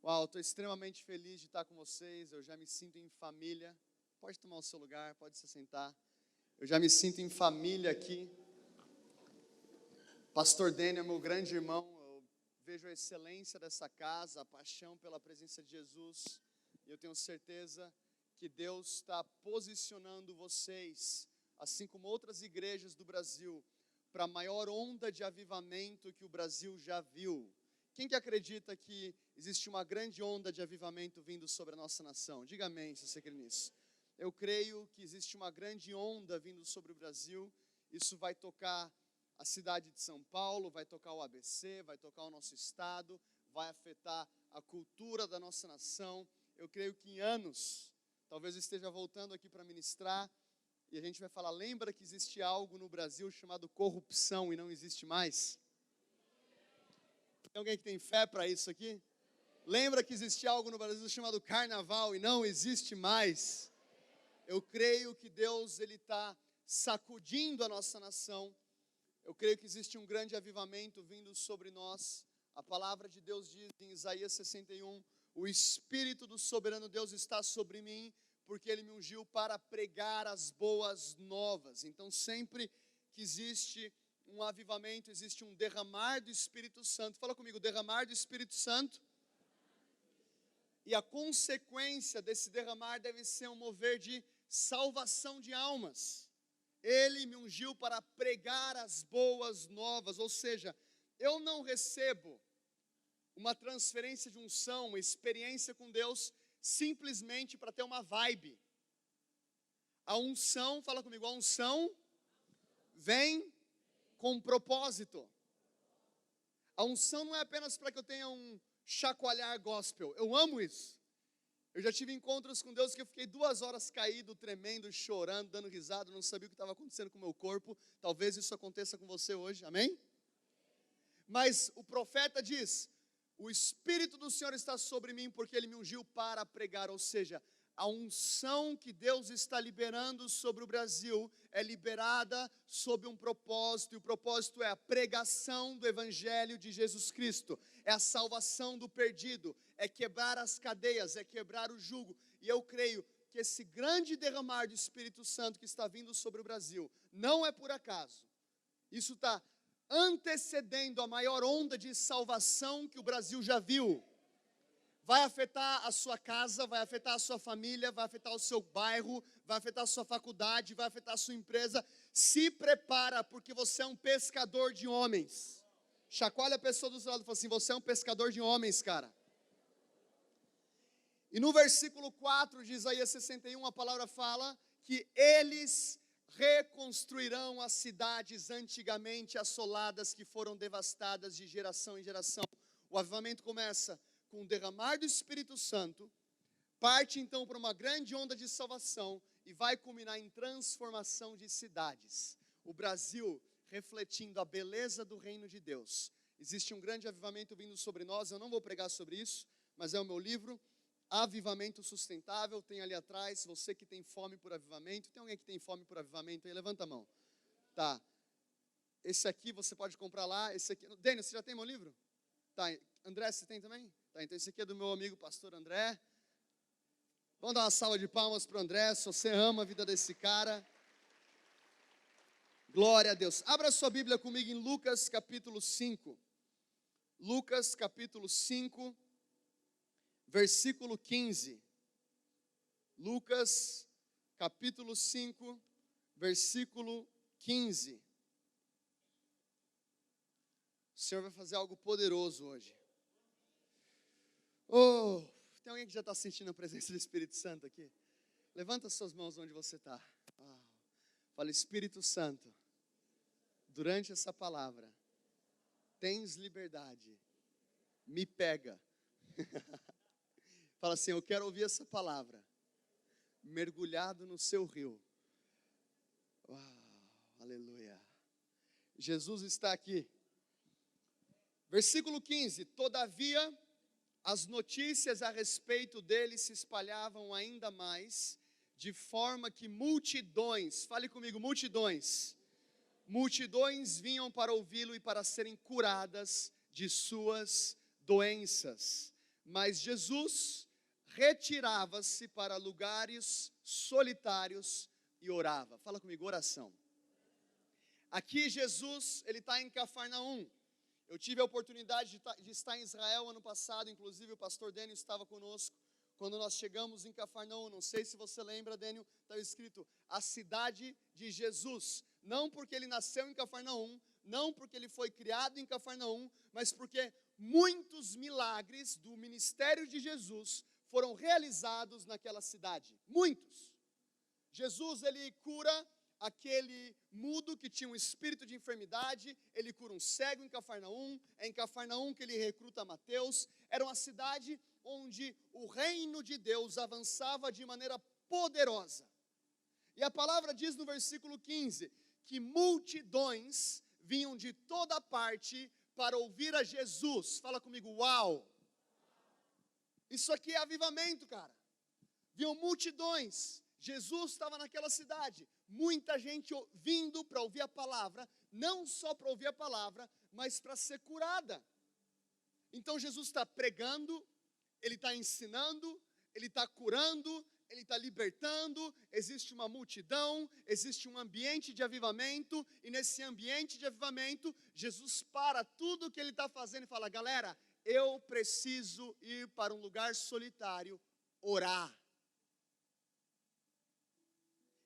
Uau, estou extremamente feliz de estar com vocês, eu já me sinto em família. Pode tomar o seu lugar, pode se sentar. Eu já me sinto em família aqui. Pastor Daniel é meu grande irmão, eu vejo a excelência dessa casa, a paixão pela presença de Jesus. E eu tenho certeza que Deus está posicionando vocês, assim como outras igrejas do Brasil, para a maior onda de avivamento que o Brasil já viu. Quem que acredita que existe uma grande onda de avivamento vindo sobre a nossa nação? Diga amém se você crê nisso. Eu creio que existe uma grande onda vindo sobre o Brasil. Isso vai tocar a cidade de São Paulo, vai tocar o ABC, vai tocar o nosso estado, vai afetar a cultura da nossa nação. Eu creio que em anos, talvez eu esteja voltando aqui para ministrar, e a gente vai falar, lembra que existe algo no Brasil chamado corrupção e não existe mais? Tem alguém que tem fé para isso aqui? Lembra que existia algo no Brasil chamado carnaval e não existe mais? Eu creio que Deus está sacudindo a nossa nação. Eu creio que existe um grande avivamento vindo sobre nós. A palavra de Deus diz em Isaías 61, o Espírito do soberano Deus está sobre mim, porque Ele me ungiu para pregar as boas novas. Então sempre que existe um avivamento, existe um derramar do Espírito Santo. Fala comigo, derramar do Espírito Santo. E a consequência desse derramar deve ser um mover de salvação de almas. Ele me ungiu para pregar as boas novas, ou seja, eu não recebo uma transferência de unção, uma experiência com Deus, simplesmente para ter uma vibe. A unção, fala comigo, a unção vem com propósito. A unção não é apenas para que eu tenha um chacoalhar gospel. Eu amo isso. Eu já tive encontros com Deus que eu fiquei 2 horas caído, tremendo, chorando, dando risada, não sabia o que estava acontecendo com o meu corpo. Talvez isso aconteça com você hoje, amém? Mas o profeta diz, o Espírito do Senhor está sobre mim porque Ele me ungiu para pregar, ou seja, a unção que Deus está liberando sobre o Brasil é liberada sob um propósito, e o propósito é a pregação do Evangelho de Jesus Cristo, é a salvação do perdido, é quebrar as cadeias, é quebrar o jugo, e eu creio que esse grande derramar do Espírito Santo que está vindo sobre o Brasil, não é por acaso, isso está antecedendo a maior onda de salvação que o Brasil já viu. Vai afetar a sua casa, vai afetar a sua família, vai afetar o seu bairro, vai afetar a sua faculdade, vai afetar a sua empresa. Se prepara, porque você é um pescador de homens. Chacoalha a pessoa do seu lado e fala assim, você é um pescador de homens, cara. E no versículo 4 de Isaías 61, a palavra fala que eles reconstruirão as cidades antigamente assoladas que foram devastadas de geração em geração. O avivamento começa com o derramar do Espírito Santo, parte então para uma grande onda de salvação e vai culminar em transformação de cidades. O Brasil refletindo a beleza do reino de Deus. Existe um grande avivamento vindo sobre nós, eu não vou pregar sobre isso, mas é o meu livro, Avivamento Sustentável, tem ali atrás, você que tem fome por avivamento. Tem alguém que tem fome por avivamento aí? Levanta a mão. Tá. Esse aqui você pode comprar lá, esse aqui... Dênio, você já tem meu livro? Tá. André, você tem também? Tá, então esse aqui é do meu amigo pastor André. Vamos dar uma salva de palmas para o André, se você ama a vida desse cara. Glória a Deus. Abra sua Bíblia comigo em Lucas capítulo 5. Lucas capítulo 5, versículo 15. Lucas capítulo 5, versículo 15. O Senhor vai fazer algo poderoso hoje. Oh, tem alguém que já está sentindo a presença do Espírito Santo aqui? Levanta suas mãos onde você está. Fala, Espírito Santo, durante essa palavra, tens liberdade, me pega. Fala assim, eu quero ouvir essa palavra, mergulhado no seu rio. Uau, aleluia. Jesus está aqui. Versículo 15, todavia, as notícias a respeito dele se espalhavam ainda mais, de forma que multidões, fale comigo, multidões vinham para ouvi-lo e para serem curadas de suas doenças. Mas Jesus retirava-se para lugares solitários e orava. Fala comigo, oração. Aqui Jesus, ele está em Cafarnaum. Eu tive a oportunidade de estar em Israel ano passado, inclusive o pastor Dênio estava conosco. Quando nós chegamos em Cafarnaum, não sei se você lembra, Dênio, estava escrito, a cidade de Jesus. Não porque ele nasceu em Cafarnaum, não porque ele foi criado em Cafarnaum, mas porque muitos milagres do ministério de Jesus foram realizados naquela cidade. Muitos. Jesus, ele cura aquele mudo que tinha um espírito de enfermidade, ele cura um cego em Cafarnaum, é em Cafarnaum que ele recruta Mateus. Era uma cidade onde o reino de Deus avançava de maneira poderosa. E a palavra diz no versículo 15, que multidões vinham de toda parte para ouvir a Jesus. Fala comigo, uau! Isso aqui é avivamento, cara. Viam multidões. Jesus estava naquela cidade. Muita gente vindo para ouvir a palavra, não só para ouvir a palavra, mas para ser curada. Então Jesus está pregando, ele está ensinando, ele está curando, ele está libertando, existe uma multidão, existe um ambiente de avivamento, e nesse ambiente de avivamento, Jesus para tudo o que ele está fazendo e fala, galera, eu preciso ir para um lugar solitário, orar.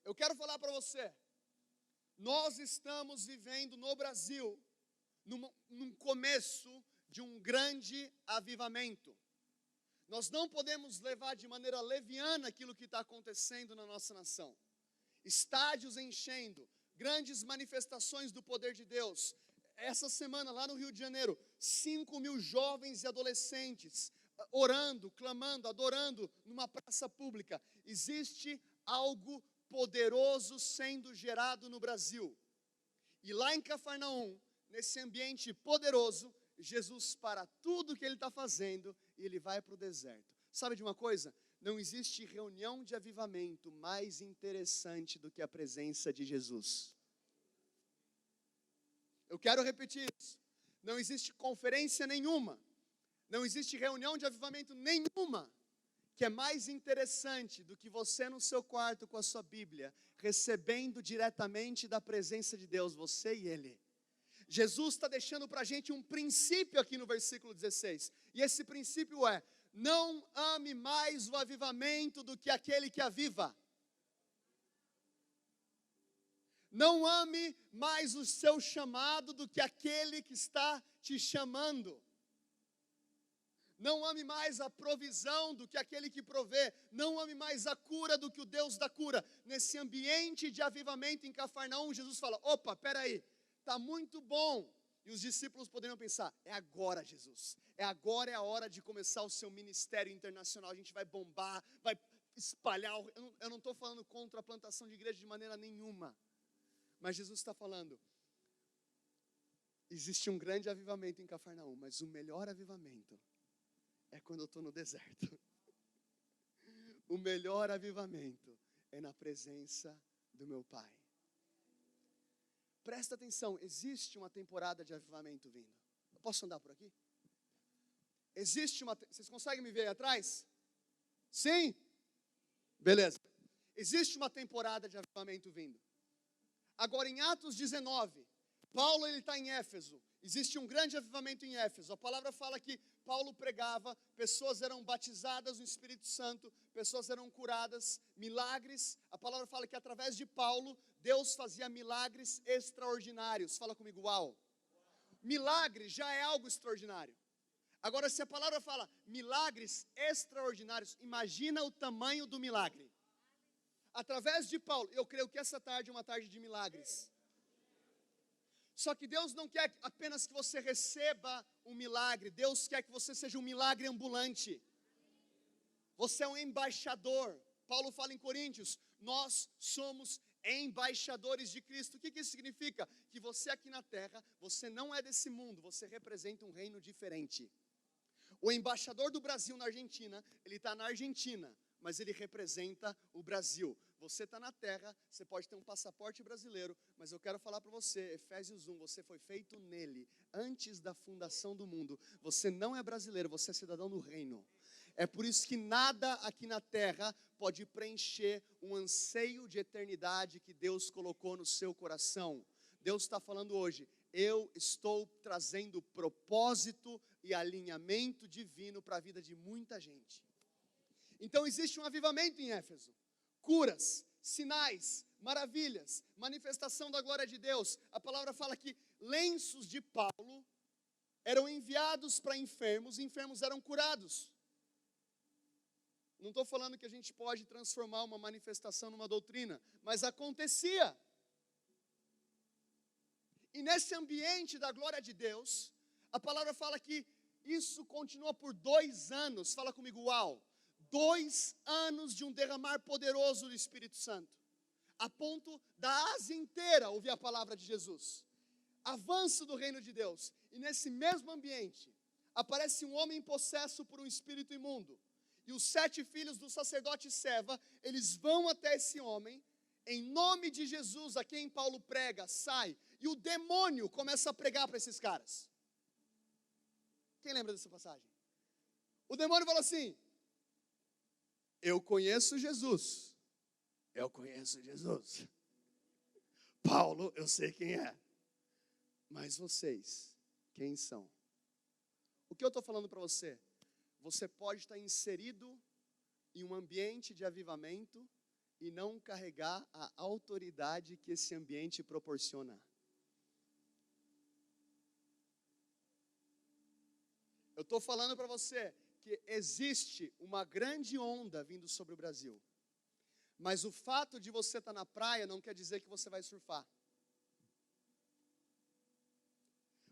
Eu quero falar para você, nós estamos vivendo no Brasil, num começo de um grande avivamento. Nós não podemos levar de maneira leviana aquilo que está acontecendo na nossa nação. Estádios enchendo, grandes manifestações do poder de Deus. Essa semana, lá no Rio de Janeiro, 5.000 jovens e adolescentes orando, clamando, adorando numa praça pública. Existe algo poderoso sendo gerado no Brasil. E lá em Cafarnaum, nesse ambiente poderoso, Jesus para tudo que ele está fazendo e ele vai para o deserto. Sabe de uma coisa? Não existe reunião de avivamento mais interessante do que a presença de Jesus. Eu quero repetir isso. Não existe conferência nenhuma, não existe reunião de avivamento nenhuma que é mais interessante do que você no seu quarto com a sua Bíblia, recebendo diretamente da presença de Deus, você e Ele. Jesus está deixando para a gente um princípio aqui no versículo 16, e esse princípio é, não ame mais o avivamento do que aquele que aviva. Não ame mais o seu chamado do que aquele que está te chamando. Não ame mais a provisão do que aquele que provê. Não ame mais a cura do que o Deus da cura. Nesse ambiente de avivamento em Cafarnaum, Jesus fala, opa, peraí, está muito bom. E os discípulos poderiam pensar, é agora, Jesus. Agora é a hora de começar o seu ministério internacional. A gente vai bombar, vai espalhar. Eu não estou falando contra a plantação de igreja de maneira nenhuma. Mas Jesus está falando, existe um grande avivamento em Cafarnaum, mas o melhor avivamento é quando eu estou no deserto. O melhor avivamento é na presença do meu Pai. Presta atenção, existe uma temporada de avivamento vindo. Eu posso andar por aqui? Vocês conseguem me ver aí atrás? Sim? Beleza. Existe uma temporada de avivamento vindo. Agora em Atos 19, Paulo está em Éfeso. Existe um grande avivamento em Éfeso. A palavra fala que Paulo pregava, pessoas eram batizadas no Espírito Santo, pessoas eram curadas, milagres. A palavra fala que através de Paulo, Deus fazia milagres extraordinários. Fala comigo, uau. Milagre já é algo extraordinário. Agora, se a palavra fala milagres extraordinários, imagina o tamanho do milagre. Através de Paulo, eu creio que essa tarde é uma tarde de milagres. Só que Deus não quer apenas que você receba um milagre, Deus quer que você seja um milagre ambulante. Você é um embaixador. Paulo fala em Coríntios, nós somos embaixadores de Cristo. O que isso significa? Que você aqui na terra, você não é desse mundo, você representa um reino diferente. O embaixador do Brasil na Argentina, ele está na Argentina, mas ele representa o Brasil. Você está na terra, você pode ter um passaporte brasileiro, mas eu quero falar para você, Efésios 1, você foi feito nele, antes da fundação do mundo. Você não é brasileiro, você é cidadão do reino. É por isso que nada aqui na terra pode preencher um anseio de eternidade que Deus colocou no seu coração. Deus está falando hoje, eu estou trazendo propósito e alinhamento divino para a vida de muita gente. Então existe um avivamento em Éfeso. Curas, sinais, maravilhas, manifestação da glória de Deus. A palavra fala que lenços de Paulo eram enviados para enfermos, e enfermos eram curados. Não estou falando que a gente pode transformar uma manifestação numa doutrina, mas acontecia. E nesse ambiente da glória de Deus, a palavra fala que isso continua por 2 anos. Fala comigo, uau! 2 anos de um derramar poderoso do Espírito Santo, a ponto da Ásia inteira ouvir a palavra de Jesus. Avanço do reino de Deus. E nesse mesmo ambiente, aparece um homem possesso por um espírito imundo. E os 7 filhos do sacerdote Seva, eles vão até esse homem, em nome de Jesus, a quem Paulo prega, sai. E o demônio começa a pregar para esses caras. Quem lembra dessa passagem? O demônio fala assim, eu conheço Jesus. Eu conheço Jesus. Paulo, eu sei quem é. Mas vocês, quem são? O que eu estou falando para você? Você pode estar inserido em um ambiente de avivamento e não carregar a autoridade que esse ambiente proporciona. Eu estou falando para você que existe uma grande onda vindo sobre o Brasil. Mas o fato de você estar na praia não quer dizer que você vai surfar.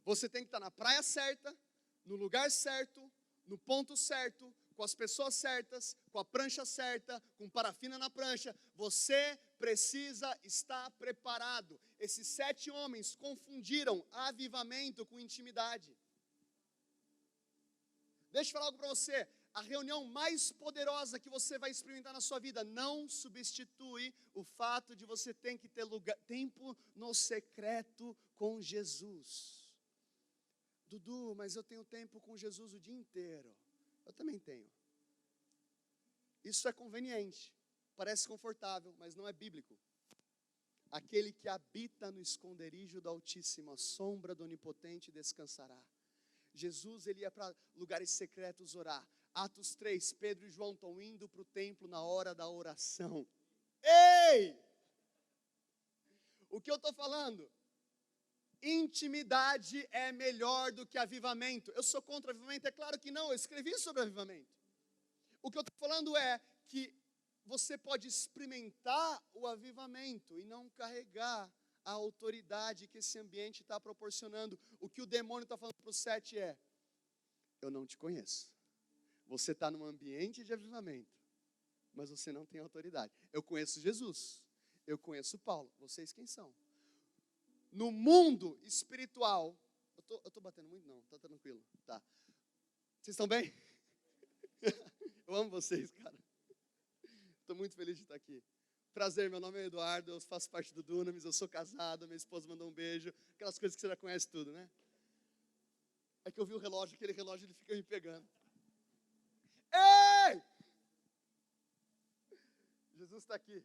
Você tem que estar na praia certa, no lugar certo, no ponto certo, com as pessoas certas, com a prancha certa, com parafina na prancha. Você precisa estar preparado. Esses 7 homens confundiram avivamento com intimidade. Deixa eu falar algo para você. A reunião mais poderosa que você vai experimentar na sua vida não substitui o fato de você ter que ter tempo no secreto com Jesus. Dudu, mas eu tenho tempo com Jesus o dia inteiro. Eu também tenho. Isso é conveniente, parece confortável, mas não é bíblico. Aquele que habita no esconderijo do Altíssimo, a sombra do Onipotente descansará. Jesus, ele ia para lugares secretos orar. Atos 3, Pedro e João estão indo para o templo na hora da oração. Ei! O que eu estou falando? Intimidade é melhor do que avivamento. Eu sou contra avivamento? É claro que não, eu escrevi sobre avivamento. O que eu estou falando é que você pode experimentar o avivamento e não carregar a autoridade que esse ambiente está proporcionando. O que o demônio está falando para os 7 é, eu não te conheço. Você está num ambiente de avivamento, mas você não tem autoridade. Eu conheço Jesus, eu conheço Paulo, vocês quem são? No mundo espiritual, eu tô batendo muito? Não, tá tranquilo, tá. Vocês estão bem? Eu amo vocês, cara. Estou muito feliz de estar aqui. Prazer, meu nome é Eduardo, eu faço parte do Dunamis, eu sou casado, minha esposa mandou um beijo, aquelas coisas que você já conhece tudo, né? É que eu vi o relógio, aquele relógio ele fica me pegando. Ei! Jesus está aqui.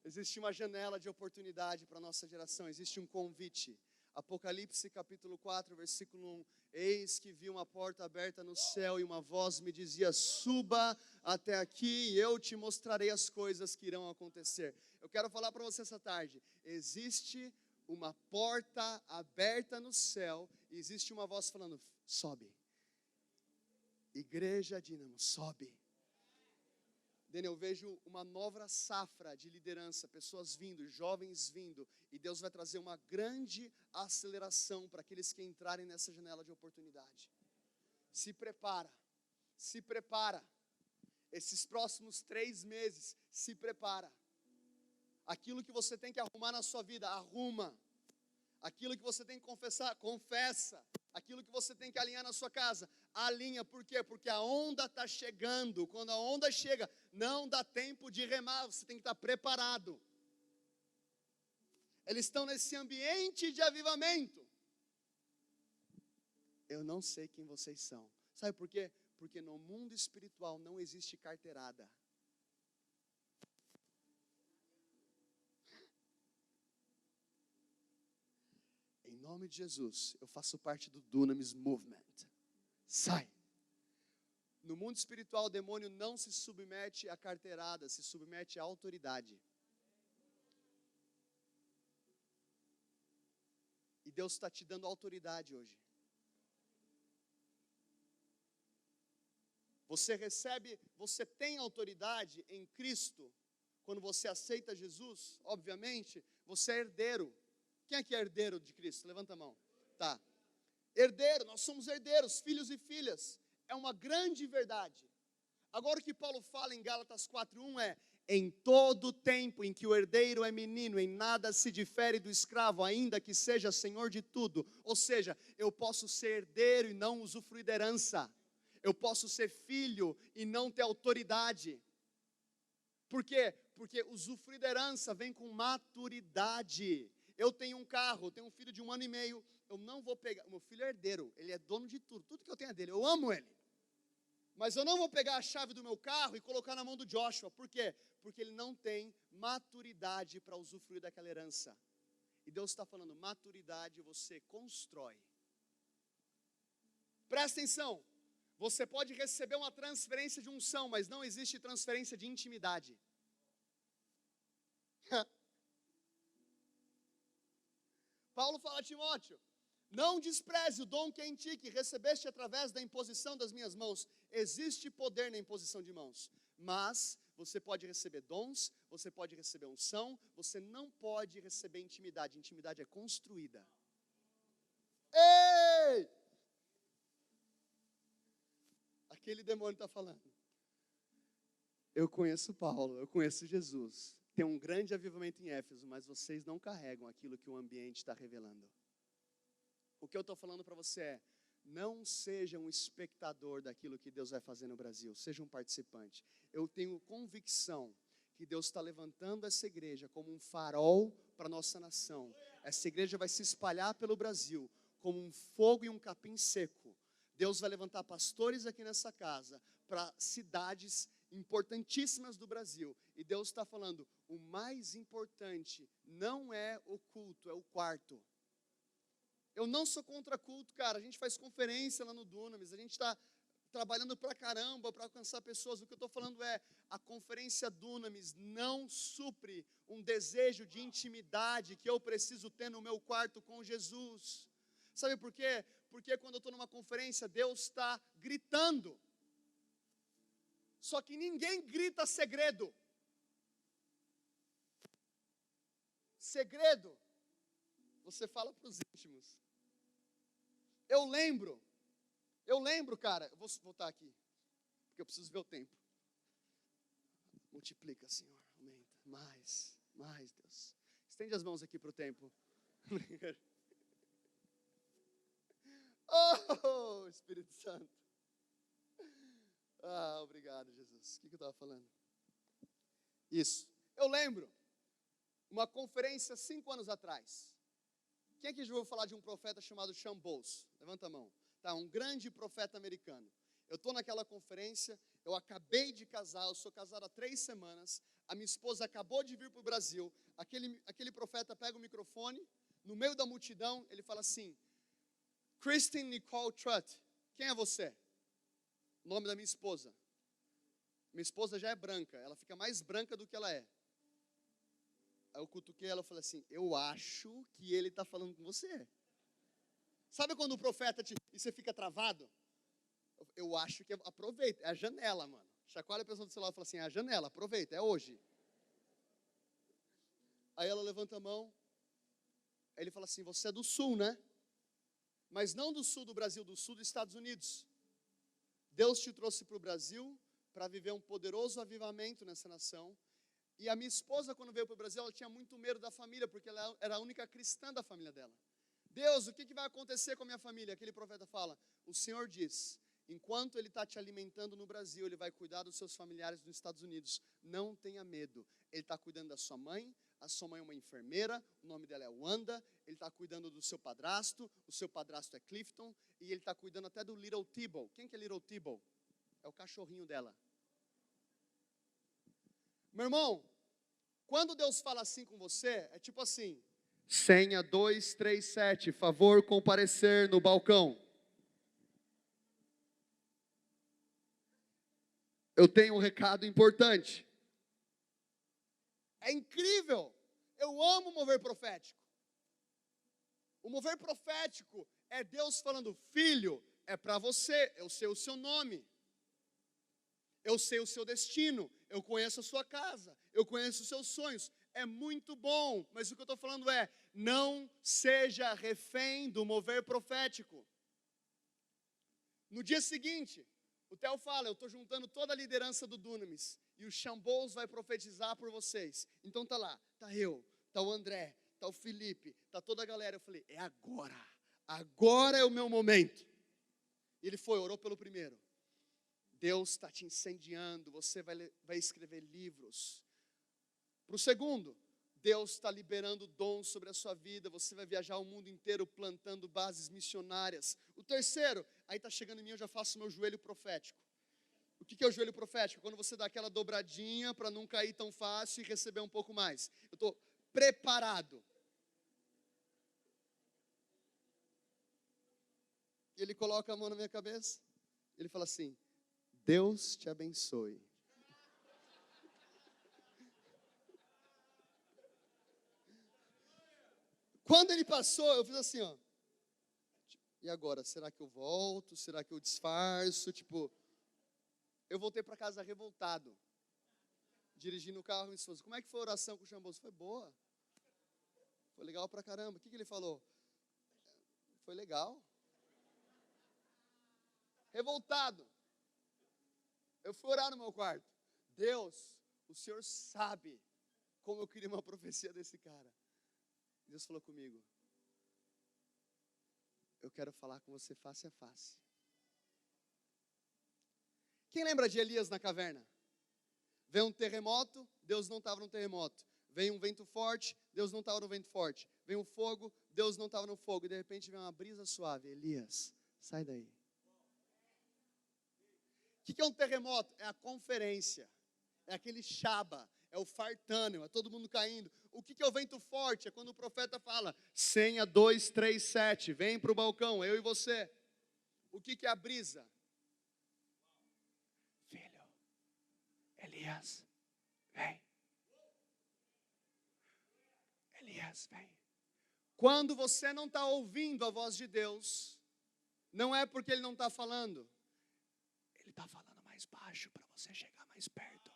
Existe uma janela de oportunidade para a nossa geração, existe um convite. Apocalipse capítulo 4, versículo 1. Eis que vi uma porta aberta no céu e uma voz me dizia, suba até aqui e eu te mostrarei as coisas que irão acontecer. Eu quero falar para você essa tarde, existe uma porta aberta no céu e existe uma voz falando, sobe. Igreja Dínamo, sobe. Daniel, eu vejo uma nova safra de liderança, pessoas vindo, jovens vindo, e Deus vai trazer uma grande aceleração para aqueles que entrarem nessa janela de oportunidade. Se prepara, se prepara. Esses próximos 3 meses, se prepara. Aquilo que você tem que arrumar na sua vida, arruma. Aquilo que você tem que confessar, confessa. Aquilo que você tem que alinhar na sua casa, alinha. Por quê? Porque a onda está chegando. Quando a onda chega, não dá tempo de remar, você tem que estar preparado. Eles estão nesse ambiente de avivamento. Eu não sei quem vocês são. Sabe por quê? Porque no mundo espiritual não existe carteirada. Em nome de Jesus, eu faço parte do Dunamis Movement. Sai. No mundo espiritual, o demônio não se submete à carteirada, se submete à autoridade. E Deus está te dando autoridade hoje. Você tem autoridade em Cristo. Quando você aceita Jesus, obviamente, você é herdeiro. Quem é que é herdeiro de Cristo? Levanta a mão. Tá. Herdeiro, nós somos herdeiros, filhos e filhas. É uma grande verdade. Agora o que Paulo fala em Gálatas 4:1 é: em todo tempo em que o herdeiro é menino, em nada se difere do escravo, ainda que seja senhor de tudo. Ou seja, eu posso ser herdeiro e não usufruir da herança. Eu posso ser filho e não ter autoridade. Por quê? Porque usufruir da herança vem com maturidade. Eu tenho um carro, eu tenho um filho de 1 ano e meio, eu não vou pegar, meu filho é herdeiro, ele é dono de tudo que eu tenho é dele, eu amo ele. Mas eu não vou pegar a chave do meu carro e colocar na mão do Joshua. Por quê? Porque ele não tem maturidade para usufruir daquela herança. E Deus está falando, maturidade você constrói. Presta atenção, você pode receber uma transferência de unção, mas não existe transferência de intimidade. Paulo fala a Timóteo, não despreze o dom que é em ti, que recebeste através da imposição das minhas mãos. Existe poder na imposição de mãos, mas você pode receber dons, você pode receber unção, você não pode receber intimidade. Intimidade é construída. Ei! Aquele demônio está falando. Eu conheço Paulo, eu conheço Jesus. Tem um grande avivamento em Éfeso, mas vocês não carregam aquilo que o ambiente está revelando. O que eu estou falando para você é, não seja um espectador daquilo que Deus vai fazer no Brasil, seja um participante. Eu tenho convicção que Deus está levantando essa igreja como um farol para a nossa nação. Essa igreja vai se espalhar pelo Brasil como um fogo e um capim seco. Deus vai levantar pastores aqui nessa casa para cidades importantíssimas do Brasil. E Deus está falando, o mais importante não é o culto, é o quarto. Eu não sou contra culto, cara. A gente faz conferência lá no Dunamis, a gente está trabalhando pra caramba para alcançar pessoas. O que eu estou falando é, a conferência Dunamis não supre um desejo de intimidade que eu preciso ter no meu quarto com Jesus. Sabe por quê? Porque quando eu estou numa conferência, Deus está gritando. Só que ninguém grita segredo. Segredo, você fala para os íntimos. Eu lembro, cara, eu vou voltar aqui, porque eu preciso ver o tempo. Multiplica, Senhor, aumenta, mais, Deus. Estende as mãos aqui para o tempo. Oh, Espírito Santo. Ah, obrigado, Jesus. O que eu estava falando? Isso, eu lembro, uma conferência 5 anos atrás. Quem aqui já ouviu falar de um profeta chamado Sean Bowles? Levanta a mão. Tá, um grande profeta americano. Eu estou naquela conferência, eu acabei de casar, eu sou casado há 3 semanas, a minha esposa acabou de vir para o Brasil, aquele profeta pega o microfone, no meio da multidão, ele fala assim, Christine Nicole Trutt, quem é você? O nome da minha esposa. Minha esposa já é branca, ela fica mais branca do que ela é. Aí eu cutuquei ela e falei assim, eu acho que ele está falando com você. Sabe quando o profeta e você fica travado? Eu acho que aproveita, é a janela, mano. Chacoalha a pessoa do celular e fala assim, é a janela, aproveita, é hoje. Aí ela levanta a mão, aí ele fala assim, você é do sul, né? Mas não do sul do Brasil, do sul dos Estados Unidos. Deus te trouxe para o Brasil para viver um poderoso avivamento nessa nação. E a minha esposa, quando veio para o Brasil, ela tinha muito medo da família, porque ela era a única cristã da família dela. Deus, o que vai acontecer com a minha família? Aquele profeta fala, o Senhor diz, enquanto Ele está te alimentando no Brasil, Ele vai cuidar dos seus familiares nos Estados Unidos. Não tenha medo. Ele está cuidando da sua mãe, a sua mãe é uma enfermeira, o nome dela é Wanda, Ele está cuidando do seu padrasto, o seu padrasto é Clifton, e Ele está cuidando até do Little Tebow. Quem que é Little Tebow? É o cachorrinho dela. Meu irmão, quando Deus fala assim com você, é tipo assim, senha 237, favor comparecer no balcão. Eu tenho um recado importante. É incrível. Eu amo o mover profético. O mover profético é Deus falando, filho, é para você, eu sei o seu nome. Eu sei o seu destino, eu conheço a sua casa, eu conheço os seus sonhos. É muito bom, mas o que eu estou falando é, não seja refém do mover profético. No dia seguinte, o Theo fala, eu estou juntando toda a liderança do Dunamis, e o Xambous vai profetizar por vocês. Então tá lá, tá eu, tá o André, tá o Felipe, tá toda a galera. Eu falei, é agora é o meu momento. E ele foi, orou pelo primeiro. Deus está te incendiando, você vai escrever livros. Para o segundo, Deus está liberando dons sobre a sua vida, você vai viajar o mundo inteiro plantando bases missionárias. O terceiro, aí está chegando em mim, eu já faço meu joelho profético. O que é o joelho profético? Quando você dá aquela dobradinha para não cair tão fácil e receber um pouco mais. Eu estou preparado. Ele coloca a mão na minha cabeça, ele fala assim, Deus te abençoe. Quando ele passou, eu fiz assim, ó. E agora, será que eu volto? Será que eu disfarço? Tipo, eu voltei para casa revoltado. Dirigindo o carro, minha esposa, como é que foi a oração com o Xambous? Foi boa. Foi legal pra caramba. O que ele falou? Foi legal. Revoltado. Eu fui orar no meu quarto. Deus, o Senhor sabe como eu queria uma profecia desse cara. Deus falou comigo, eu quero falar com você face a face. Quem lembra de Elias na caverna? Veio um terremoto, Deus não estava no terremoto. Veio um vento forte, Deus não estava no vento forte. Veio um fogo, Deus não estava no fogo. E de repente veio uma brisa suave. Elias, sai daí. O que é um terremoto? É a conferência. É aquele shaba. É o fartâneo, é todo mundo caindo. O que é o vento forte? É quando o profeta fala, senha 237, vem para o balcão, eu e você. O que é a brisa? Filho, Elias, vem. Elias, vem. Quando você não está ouvindo a voz de Deus, não é porque Ele não está falando. Ele está falando mais baixo para você chegar mais perto.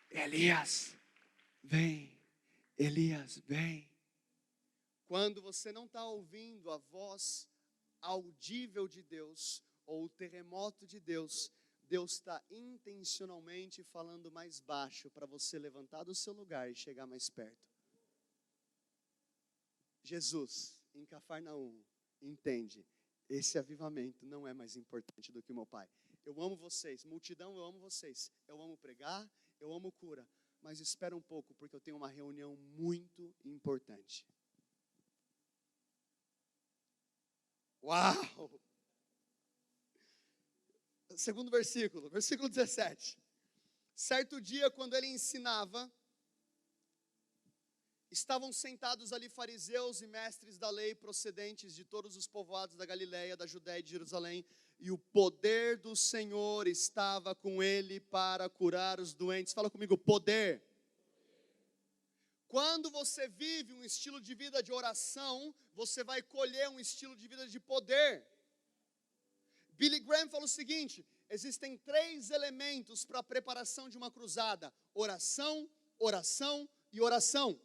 Elias, vem. Elias, vem. Quando você não está ouvindo a voz audível de Deus, ou o terremoto de Deus, Deus está intencionalmente falando mais baixo para você levantar do seu lugar e chegar mais perto. Jesus, em Cafarnaum, entende, esse avivamento não é mais importante do que o meu Pai. Eu amo vocês, multidão, eu amo vocês. Eu amo pregar, eu amo cura, mas espera um pouco, porque eu tenho uma reunião muito importante. Uau! Segundo versículo 17. Certo dia, quando ele ensinava, estavam sentados ali fariseus e mestres da lei procedentes de todos os povoados da Galileia, da Judéia e de Jerusalém, e o poder do Senhor estava com ele para curar os doentes. Fala comigo, poder. Quando você vive um estilo de vida de oração, você vai colher um estilo de vida de poder. Billy Graham fala o seguinte, existem 3 elementos para a preparação de uma cruzada: oração, oração e oração.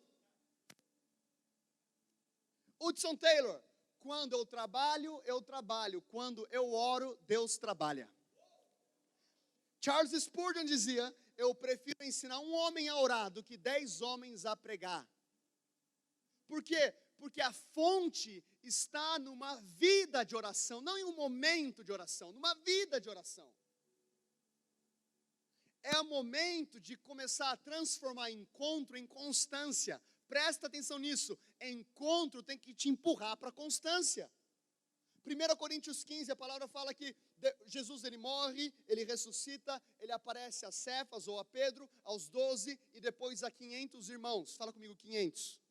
Hudson Taylor, quando eu trabalho, eu trabalho. Quando eu oro, Deus trabalha. Charles Spurgeon dizia: eu prefiro ensinar um homem a orar do que 10 homens a pregar. Por quê? Porque a fonte está numa vida de oração, não em um momento de oração, numa vida de oração. É o momento de começar a transformar encontro em constância. Presta atenção nisso. Encontro tem que te empurrar para a constância. 1 Coríntios 15, a palavra fala que Jesus ele morre, ele ressuscita, ele aparece a Cefas ou a Pedro, aos 12 e depois a 500 irmãos. Fala comigo, 500.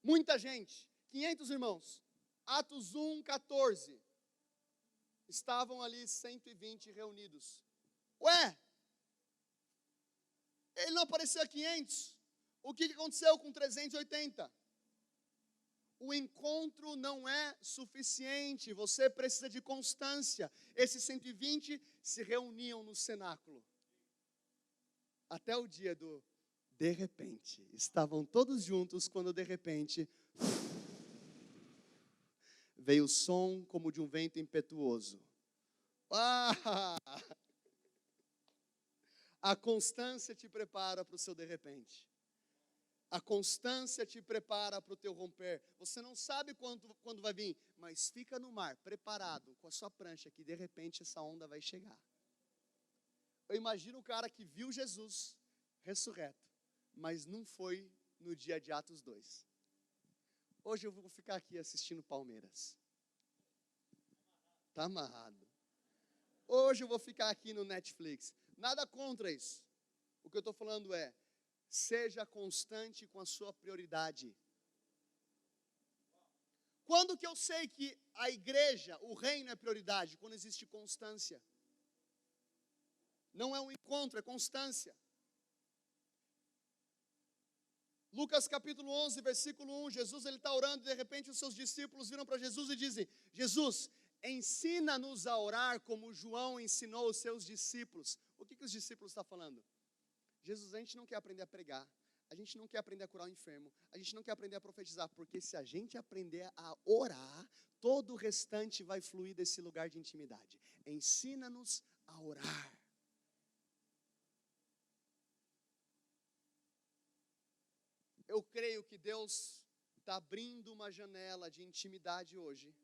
Muita gente, 500 irmãos. Atos 1, 14. Estavam ali 120 reunidos. Ué, ele não apareceu a 500. O que aconteceu com 380? O encontro não é suficiente, você precisa de constância. Esses 120 se reuniam no cenáculo. Até o dia do de repente. Estavam todos juntos quando de repente veio o som como de um vento impetuoso. A constância te prepara para o seu de repente. A constância te prepara para o teu romper. Você não sabe quando vai vir, mas fica no mar, preparado, com a sua prancha, que de repente essa onda vai chegar. Eu imagino o cara que viu Jesus ressurreto, mas não foi no dia de Atos 2. Hoje eu vou ficar aqui assistindo Palmeiras. Tá amarrado. Hoje eu vou ficar aqui no Netflix. Nada contra isso. O que eu estou falando é, seja constante com a sua prioridade. Quando que eu sei que a igreja, o reino é prioridade? Quando existe constância. Não é um encontro, é constância. Lucas capítulo 11, versículo 1, Jesus ele está orando e de repente os seus discípulos viram para Jesus e dizem: Jesus, ensina-nos a orar como João ensinou os seus discípulos. O que os discípulos estão falando? Jesus, a gente não quer aprender a pregar, a gente não quer aprender a curar o enfermo, a gente não quer aprender a profetizar, porque se a gente aprender a orar, todo o restante vai fluir desse lugar de intimidade. Ensina-nos a orar. Eu creio que Deus está abrindo uma janela de intimidade hoje,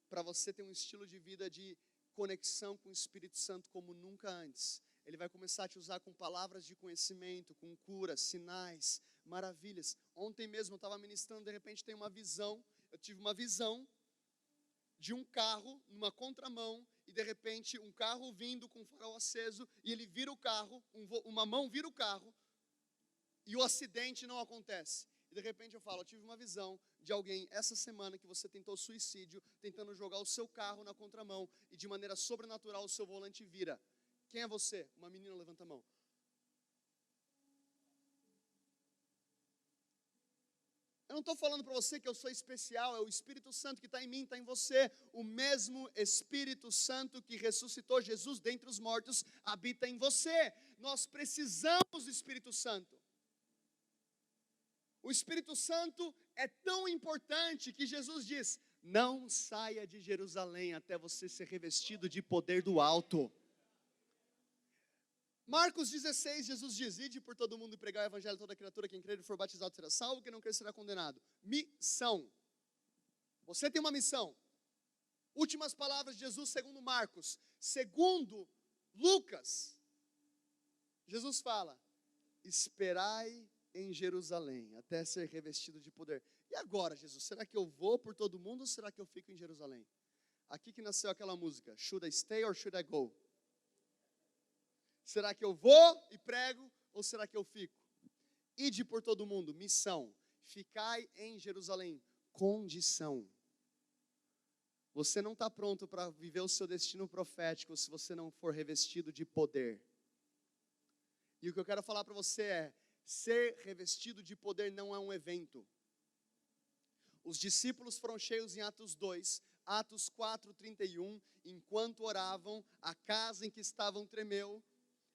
para você ter um estilo de vida de conexão com o Espírito Santo como nunca antes. Ele vai começar a te usar com palavras de conhecimento, com cura, sinais, maravilhas. Ontem mesmo eu estava ministrando, de repente tem uma visão, eu tive uma visão de um carro numa contramão, e de repente um carro vindo com o farol aceso, e ele vira o carro, uma mão vira o carro, e o acidente não acontece. E de repente eu falo, eu tive uma visão de alguém essa semana que você tentou suicídio, tentando jogar o seu carro na contramão, e de maneira sobrenatural o seu volante vira. Quem é você? Uma menina levanta a mão. Eu não estou falando para você que eu sou especial, é o Espírito Santo que está em mim, está em você. O mesmo Espírito Santo que ressuscitou Jesus dentre os mortos habita em você. Nós precisamos do Espírito Santo. O Espírito Santo é tão importante que Jesus diz: não saia de Jerusalém até você ser revestido de poder do alto. Marcos 16, Jesus diz: ide por todo mundo e pregar o evangelho a toda criatura, quem crer e for batizado será salvo, quem não crer será condenado. Missão. Você tem uma missão. Últimas palavras de Jesus segundo Marcos. Segundo Lucas, Jesus fala: esperai em Jerusalém, até ser revestido de poder. E agora, Jesus, será que eu vou por todo mundo ou será que eu fico em Jerusalém? Aqui que nasceu aquela música, Should I Stay or Should I Go? Será que eu vou e prego ou será que eu fico? Ide por todo mundo, missão. Ficai em Jerusalém, condição. Você não está pronto para viver o seu destino profético se você não for revestido de poder. E o que eu quero falar para você é, ser revestido de poder não é um evento. Os discípulos foram cheios em Atos 2, Atos 4, 31, enquanto oravam, a casa em que estavam tremeu,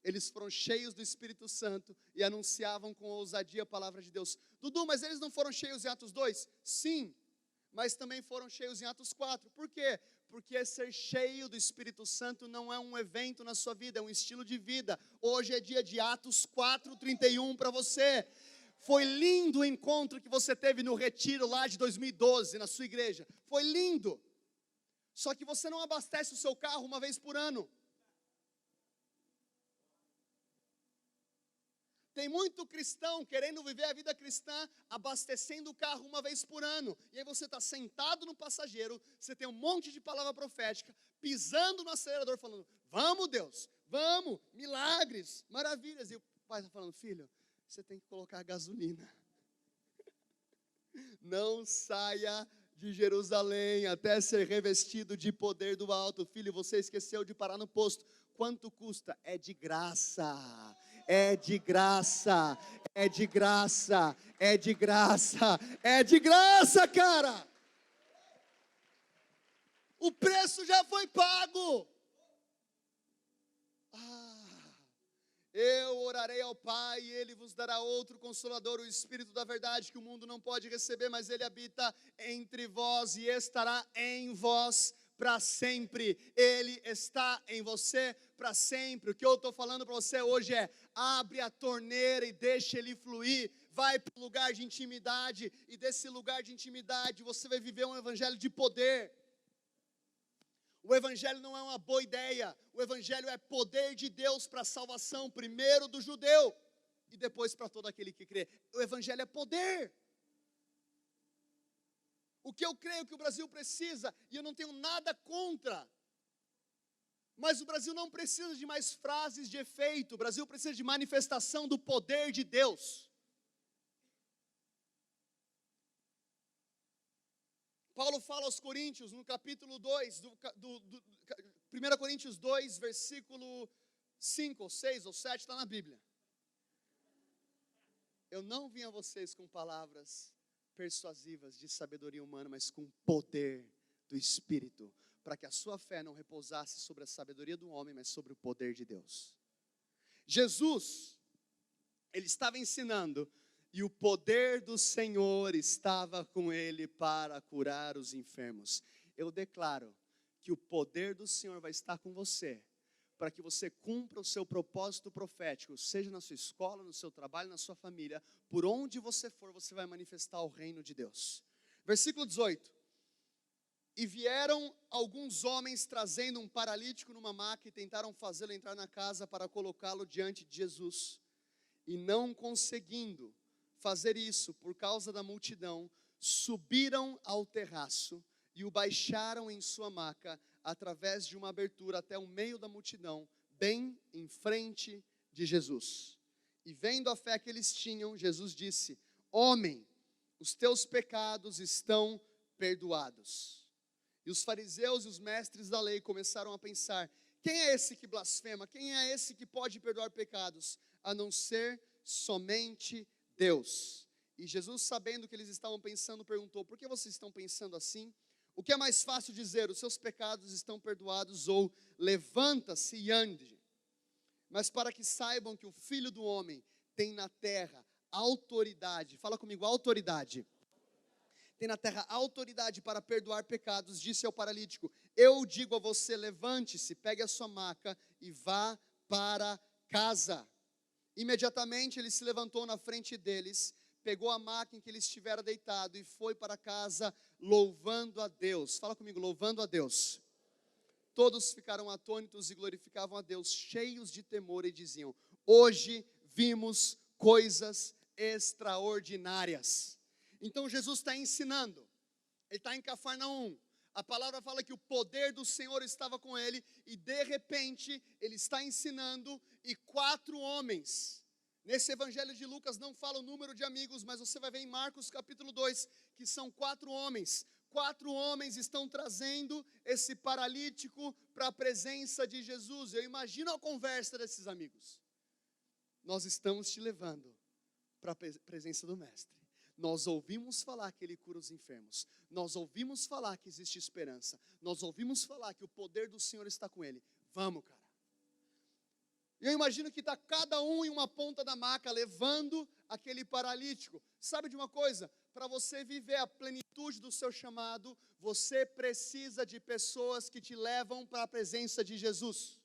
eles foram cheios do Espírito Santo e anunciavam com ousadia a palavra de Deus. Dudu, mas eles não foram cheios em Atos 2? Sim, mas também foram cheios em Atos 4. Por quê? Porque ser cheio do Espírito Santo não é um evento na sua vida, é um estilo de vida. Hoje é dia de Atos 4:31 para você. Foi lindo o encontro que você teve no retiro lá de 2012, na sua igreja. Foi lindo. Só que você não abastece o seu carro uma vez por ano. Tem muito cristão querendo viver a vida cristã, abastecendo o carro uma vez por ano. E aí você está sentado no passageiro, você tem um monte de palavra profética, pisando no acelerador, falando, vamos Deus, vamos, milagres, maravilhas. E o pai está falando, filho, você tem que colocar gasolina. Não saia de Jerusalém até ser revestido de poder do alto. Filho, você esqueceu de parar no posto. Quanto custa? É de graça. É de graça, é de graça, é de graça, é de graça, cara. O preço já foi pago. Eu orarei ao Pai e Ele vos dará outro Consolador, o Espírito da verdade, que o mundo não pode receber, mas Ele habita entre vós e estará em vós para sempre. Ele está em você para sempre. O que eu estou falando para você hoje é, abre a torneira e deixa ele fluir. Vai para um lugar de intimidade, e desse lugar de intimidade você vai viver um evangelho de poder. O evangelho não é uma boa ideia, o evangelho é poder de Deus para a salvação, primeiro do judeu, e depois para todo aquele que crê. O evangelho é poder. O que eu creio que o Brasil precisa, e eu não tenho nada contra, mas o Brasil não precisa de mais frases de efeito, o Brasil precisa de manifestação do poder de Deus. Paulo fala aos Coríntios, no capítulo 2, 1 Coríntios 2, versículo 5, ou 6, ou 7, está na Bíblia. Eu não vim a vocês com palavras persuasivas de sabedoria humana, mas com poder do Espírito, para que a sua fé não repousasse sobre a sabedoria do homem, mas sobre o poder de Deus. Jesus, ele estava ensinando, e o poder do Senhor estava com ele para curar os enfermos. Eu declaro que o poder do Senhor vai estar com você, para que você cumpra o seu propósito profético, seja na sua escola, no seu trabalho, na sua família, por onde você for, você vai manifestar o reino de Deus. Versículo 18. E vieram alguns homens trazendo um paralítico numa maca e tentaram fazê-lo entrar na casa para colocá-lo diante de Jesus. E não conseguindo fazer isso por causa da multidão, subiram ao terraço e o baixaram em sua maca através de uma abertura até o meio da multidão, bem em frente de Jesus. E vendo a fé que eles tinham, Jesus disse: homem, os teus pecados estão perdoados. E os fariseus e os mestres da lei começaram a pensar: quem é esse que blasfema? Quem é esse que pode perdoar pecados? A não ser somente Deus. E Jesus, sabendo o que eles estavam pensando, perguntou: por que vocês estão pensando assim? O que é mais fácil dizer, os seus pecados estão perdoados, ou levanta-se e ande? Mas para que saibam que o Filho do Homem tem na terra autoridade, fala comigo, autoridade. Tem na terra autoridade para perdoar pecados, disse ao paralítico: eu digo a você, levante-se, pegue a sua maca e vá para casa. Imediatamente ele se levantou na frente deles, pegou a maca em que ele estivera deitado e foi para casa louvando a Deus. Fala comigo, louvando a Deus. Todos ficaram atônitos e glorificavam a Deus, cheios de temor, e diziam: hoje vimos coisas extraordinárias. Então Jesus está ensinando, ele está em Cafarnaum. A palavra fala que o poder do Senhor estava com ele, e de repente ele está ensinando, e 4 homens, nesse evangelho de Lucas não fala o número de amigos, mas você vai ver em Marcos capítulo 2, que são 4 homens. 4 homens estão trazendo esse paralítico para a presença de Jesus. Eu imagino a conversa desses amigos: nós estamos te levando para a presença do Mestre. Nós ouvimos falar que Ele cura os enfermos. Nós ouvimos falar que existe esperança. Nós ouvimos falar que o poder do Senhor está com Ele. Vamos, cara. E eu imagino que está cada um em uma ponta da maca, levando aquele paralítico. Sabe de uma coisa? Para você viver a plenitude plenitude do seu chamado, você precisa de pessoas que te levam para a presença de Jesus.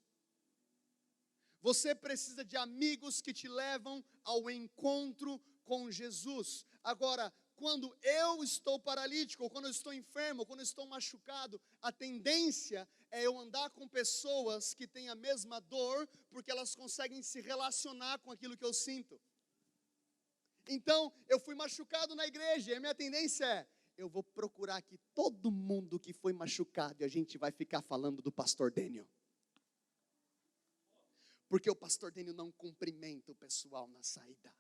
Você precisa de amigos que te levam ao encontro com Jesus. Agora, quando eu estou paralítico, ou quando eu estou enfermo, ou quando eu estou machucado, a tendência é eu andar com pessoas que têm a mesma dor, porque elas conseguem se relacionar com aquilo que eu sinto. Então, eu fui machucado na igreja, e a minha tendência é, eu vou procurar aqui todo mundo que foi machucado, e a gente vai ficar falando do pastor Daniel. Porque o pastor Daniel não cumprimenta o pessoal na saída.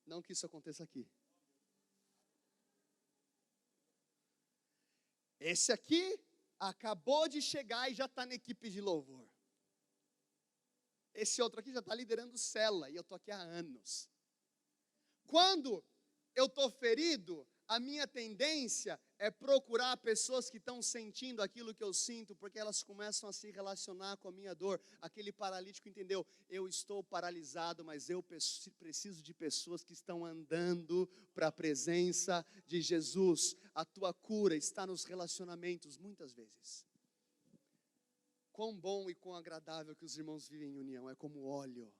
Não que isso aconteça aqui. Esse aqui acabou de chegar e já está na equipe de louvor. Esse outro aqui já está liderando célula e eu estou aqui há anos. Quando eu estou ferido, a minha tendência é procurar pessoas que estão sentindo aquilo que eu sinto, porque elas começam a se relacionar com a minha dor. Aquele paralítico entendeu, eu estou paralisado, mas eu preciso de pessoas que estão andando para a presença de Jesus. A tua cura está nos relacionamentos, muitas vezes. Quão bom e quão agradável que os irmãos vivem em união, é como óleo.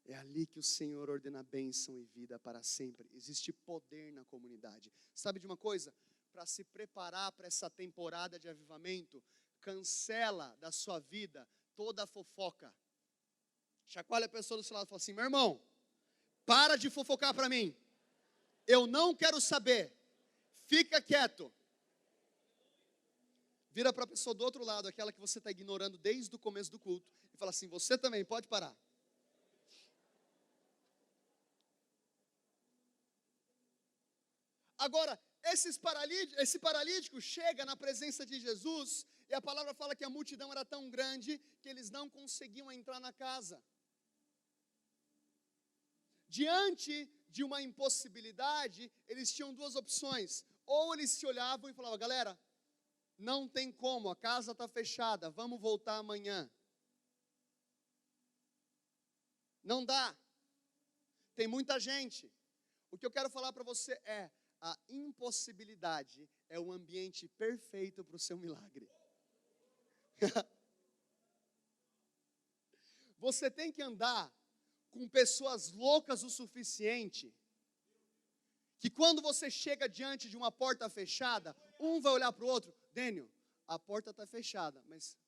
É ali que o Senhor ordena bênção e vida para sempre. Existe poder na comunidade. Sabe de uma coisa? Para se preparar para essa temporada de avivamento, cancela da sua vida toda a fofoca. Chacoalha a pessoa do seu lado e fala assim, meu irmão, para de fofocar para mim. Eu não quero saber. Fica quieto. Vira para a pessoa do outro lado, aquela que você está ignorando desde o começo do culto, e fala assim, você também pode parar. Agora, esse paralítico chega na presença de Jesus, e a palavra fala que a multidão era tão grande, que eles não conseguiam entrar na casa. Diante de uma impossibilidade, eles tinham duas opções. Ou eles se olhavam e falavam, galera, não tem como, a casa está fechada, vamos voltar amanhã. Não dá. Tem muita gente. O que eu quero falar para você é, a impossibilidade é o ambiente perfeito para o seu milagre. Você tem que andar com pessoas loucas o suficiente, que quando você chega diante de uma porta fechada, um vai olhar para o outro, Daniel, a porta está fechada, mas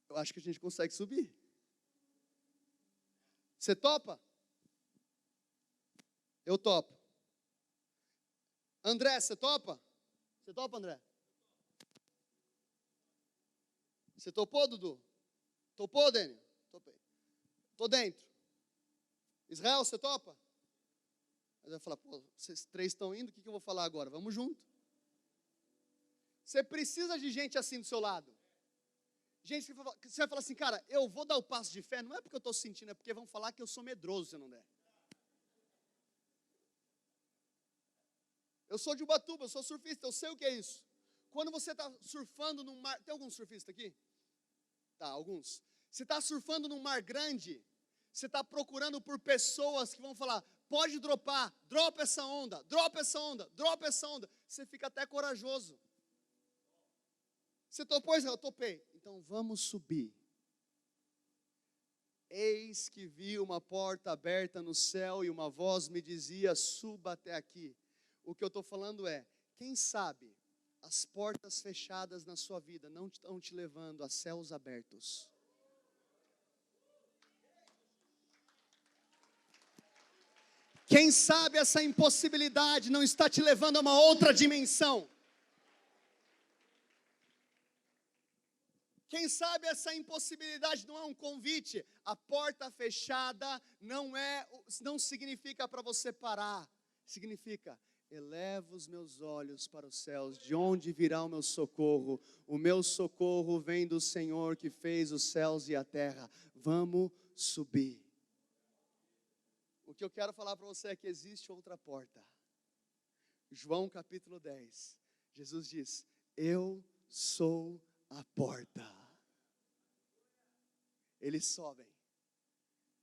eu acho que a gente consegue subir. Você topa? Eu topo. André, você topa? Você topa, André? Você topou, Dudu? Topou, Daniel? Topei. Tô dentro. Israel, você topa? Aí vai falar, pô, vocês três estão indo, o que eu vou falar agora? Vamos junto. Você precisa de gente assim do seu lado. Gente que você vai falar assim, cara, eu vou dar o passo de fé, não é porque eu estou sentindo, é porque vão falar que eu sou medroso se eu não der. Eu sou de Ubatuba, eu sou surfista, eu sei o que é isso. Quando você está surfando num mar, tem algum surfista aqui? Tá, alguns. Você está surfando num mar grande, você está procurando por pessoas que vão falar, pode dropar, dropa essa onda, dropa essa onda, dropa essa onda. Você fica até corajoso. Você topou, Israel? Eu topei. Então vamos subir. Eis que vi uma porta aberta no céu e uma voz me dizia, suba até aqui. O que eu estou falando é, quem sabe as portas fechadas na sua vida não estão te levando a céus abertos. Quem sabe essa impossibilidade não está te levando a uma outra dimensão. Quem sabe essa impossibilidade não é um convite. A porta fechada não significa para você parar. Significa, elevo os meus olhos para os céus, de onde virá o meu socorro? O meu socorro vem do Senhor que fez os céus e a terra. Vamos subir. O que eu quero falar para você é que existe outra porta. João capítulo 10. Jesus diz, eu sou a porta. Eles sobem.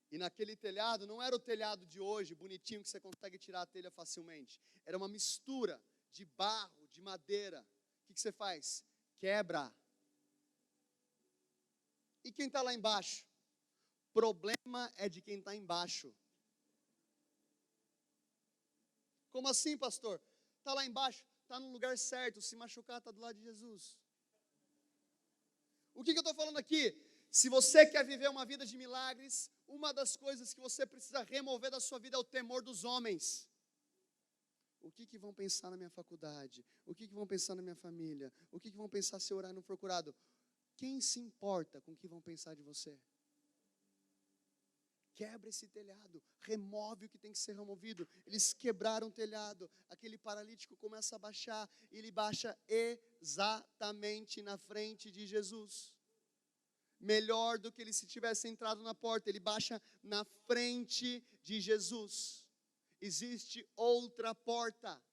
E naquele telhado, não era o telhado de hoje, bonitinho, que você consegue tirar a telha facilmente. Era uma mistura de barro, de madeira. O que você faz? Quebra. E quem está lá embaixo? Problema é de quem está embaixo. Como assim, pastor? Está lá embaixo, está no lugar certo, se machucar está do lado de Jesus. O que eu estou falando aqui? Se você quer viver uma vida de milagres, uma das coisas que você precisa remover da sua vida é o temor dos homens. O que vão pensar na minha faculdade? O que vão pensar na minha família? O que vão pensar se eu orar e não for curado? Quem se importa com o que vão pensar de você? Quebra esse telhado, remove o que tem que ser removido. Eles quebraram o telhado, aquele paralítico começa a baixar, e ele baixa exatamente na frente de Jesus. Melhor do que ele se tivesse entrado na porta, ele baixa na frente de Jesus. Existe outra porta.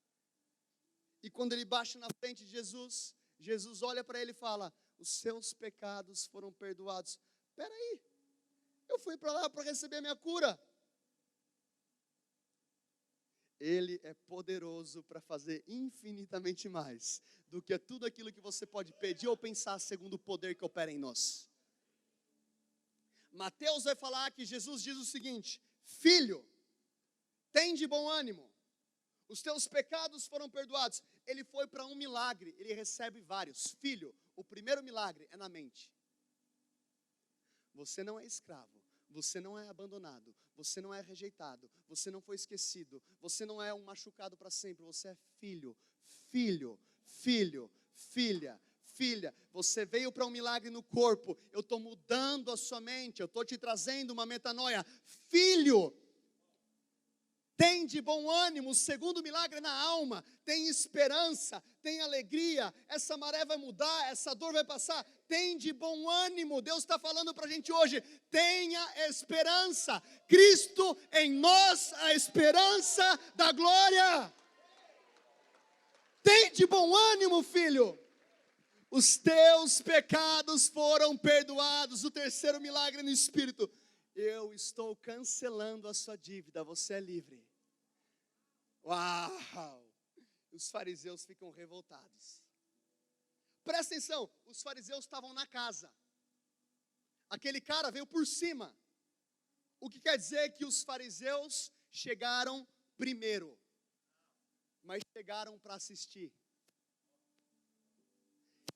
E quando ele baixa na frente de Jesus, Jesus olha para ele e fala: os seus pecados foram perdoados. Espera aí, eu fui para lá para receber a minha cura. Ele é poderoso para fazer infinitamente mais do que tudo aquilo que você pode pedir ou pensar segundo o poder que opera em nós. Mateus vai falar que Jesus diz o seguinte: filho, tem de bom ânimo, os teus pecados foram perdoados. Ele foi para um milagre, ele recebe vários. Filho, o primeiro milagre é na mente. Você não é escravo, você não é abandonado, você não é rejeitado, você não foi esquecido, você não é um machucado para sempre, você é filho, filho, filho, filha. Filha, você veio para um milagre no corpo, eu estou mudando a sua mente, eu estou te trazendo uma metanoia. Filho, tem de bom ânimo, o segundo milagre é na alma, tem esperança, tem alegria, essa maré vai mudar, essa dor vai passar, tem de bom ânimo. Deus está falando para a gente hoje, tenha esperança, Cristo em nós, a esperança da glória. Tem de bom ânimo, filho. Os teus pecados foram perdoados. O terceiro milagre no Espírito. Eu estou cancelando a sua dívida, você é livre. Uau! Os fariseus ficam revoltados. Presta atenção, os fariseus estavam na casa. Aquele cara veio por cima. O que quer dizer que os fariseus chegaram primeiro, mas chegaram para assistir.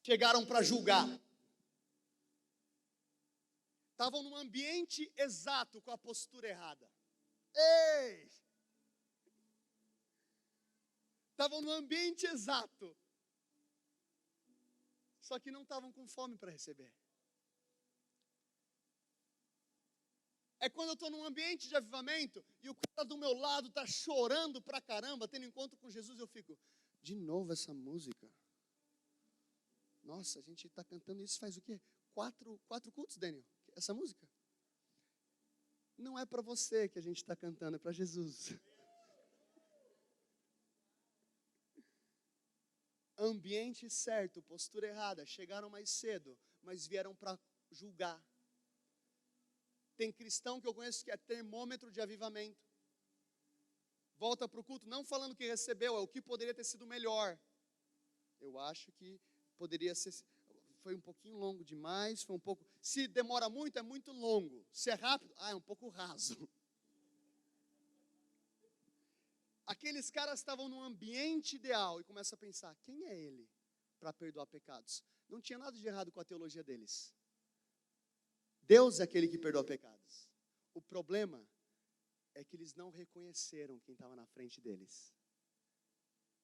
Chegaram para julgar. Estavam num ambiente exato com a postura errada. Ei! Estavam no ambiente exato. Só que não estavam com fome para receber. É quando eu estou num ambiente de avivamento e o cara do meu lado está chorando pra caramba, tendo encontro com Jesus, eu fico, de novo essa música? Nossa, a gente está cantando isso faz o quê? Quatro cultos, Daniel, essa música? Não é para você que a gente está cantando, é para Jesus. Ambiente certo, postura errada, chegaram mais cedo, mas vieram para julgar. Tem cristão que eu conheço que é termômetro de avivamento. Volta para o culto, não falando que recebeu, é o que poderia ter sido melhor. Eu acho que poderia ser, foi um pouquinho longo demais, foi um pouco, se demora muito, é muito longo. Se é rápido, é um pouco raso. Aqueles caras estavam num ambiente ideal e começa a pensar, quem é ele para perdoar pecados? Não tinha nada de errado com a teologia deles. Deus é aquele que perdoa pecados. O problema é que eles não reconheceram quem estava na frente deles.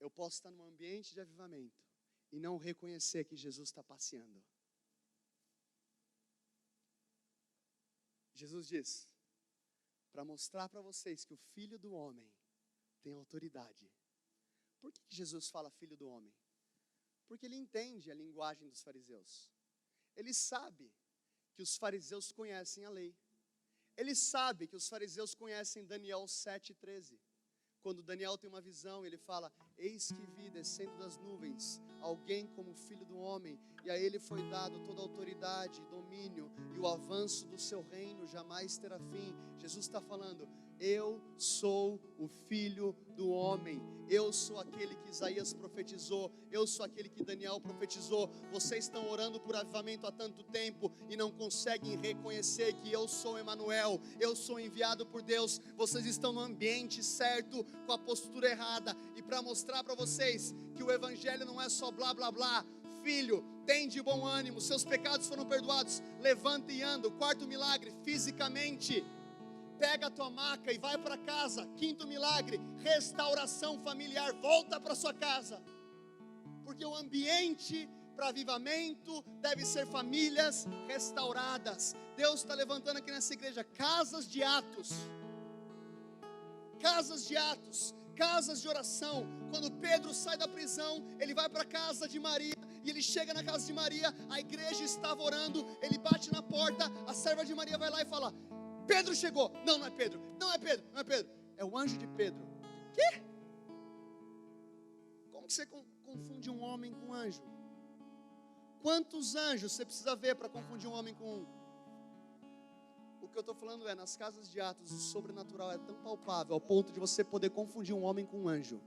Eu posso estar num ambiente de avivamento e não reconhecer que Jesus está passeando. Jesus diz, para mostrar para vocês que o Filho do Homem tem autoridade. Por que Jesus fala Filho do Homem? Porque ele entende a linguagem dos fariseus. Ele sabe que os fariseus conhecem a lei. Ele sabe que os fariseus conhecem Daniel 7,13. Quando Daniel tem uma visão, ele fala: eis que vi descendo das nuvens alguém como filho do homem, e a ele foi dado toda a autoridade, domínio, e o avanço do seu reino jamais terá fim. Jesus está falando: eu sou o filho do homem, eu sou aquele que Isaías profetizou, eu sou aquele que Daniel profetizou. Vocês estão orando por avivamento há tanto tempo e não conseguem reconhecer que eu sou Emanuel, eu sou enviado por Deus. Vocês estão no ambiente certo, com a postura errada. E para mostrar para vocês que o evangelho não é só blá blá blá: filho, tem de bom ânimo, seus pecados foram perdoados, levanta e anda. O quarto milagre, fisicamente, pega a tua maca e vai para casa. Quinto milagre, restauração familiar, volta para sua casa, porque o ambiente para avivamento deve ser famílias restauradas. Deus está levantando aqui nessa igreja casas de atos, casas de oração. Quando Pedro sai da prisão, ele vai para a casa de Maria, e ele chega na casa de Maria, a igreja estava orando, ele bate na porta, a serva de Maria vai lá e fala: Pedro chegou. Não, não é Pedro, não é Pedro, não é Pedro, é o anjo de Pedro. Quê? Como que você confunde um homem com um anjo? Quantos anjos você precisa ver para confundir um homem com um? O que eu estou falando é, nas casas de Atos, o sobrenatural é tão palpável ao ponto de você poder confundir um homem com um anjo.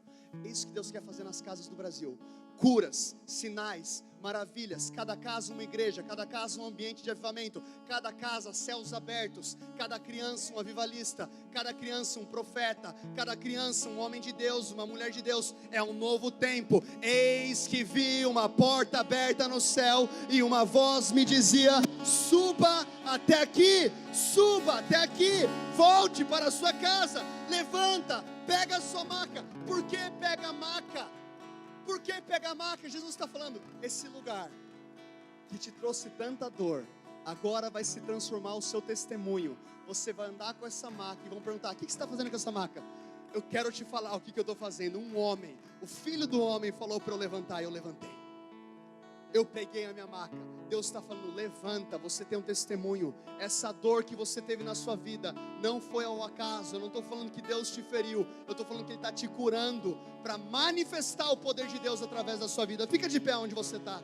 É isso que Deus quer fazer nas casas do Brasil. Curas, sinais, maravilhas. Cada casa uma igreja, cada casa um ambiente de avivamento, cada casa céus abertos, cada criança um avivalista, cada criança um profeta, cada criança um homem de Deus, uma mulher de Deus. É um novo tempo. Eis que vi uma porta aberta no céu, e uma voz me dizia: suba até aqui, volte para a sua casa, levanta, pega a sua maca. Por que pega a maca? Por que pega a maca? Jesus está falando: esse lugar que te trouxe tanta dor, agora vai se transformar o seu testemunho. Você vai andar com essa maca e vão perguntar: o que você está fazendo com essa maca? Eu quero te falar o que eu estou fazendo. Um homem, o filho do homem, falou para eu levantar, e eu levantei. Eu peguei a minha maca. Deus está falando: levanta, você tem um testemunho. Essa dor que você teve na sua vida não foi ao acaso. Eu não estou falando que Deus te feriu, eu estou falando que Ele está te curando para manifestar o poder de Deus através da sua vida. Fica de pé onde você está.